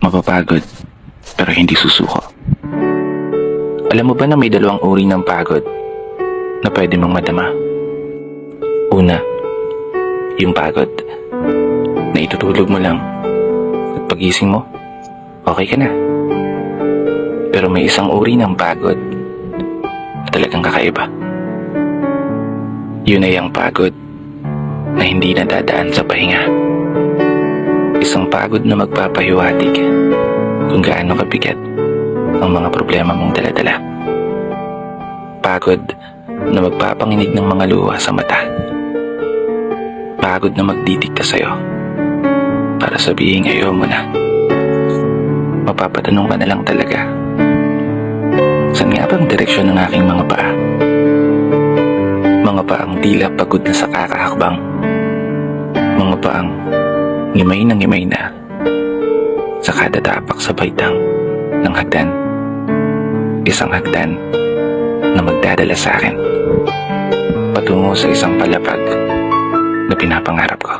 Mapapagod, pero hindi susuko. Alam mo ba na may dalawang uri ng pagod na pwede mong madama? Una, yung pagod na itutulog mo lang at pagising mo, okay ka na. Pero may isang uri ng pagod na talagang kakaiba. Yun ay ang pagod na hindi nadadaan sa pahinga. Isang pagod na magpapahiwatig kung gaano kabigat ang mga problema mong daladala. Pagod na magpapanginig ng mga luha sa mata. Pagod na magdidikta sa'yo para sabihin ayaw mo na. Mapapatanong ka na lang talaga, saan nga bang direksyon ng aking mga paa? Mga paang tila pagod na sa kakahakbang. Mga paang ngimay na sa kada tapak sa baitang ng hagdan. Isang hagdan na magdadala sa akin patungo sa isang palapag na pinapangarap ko.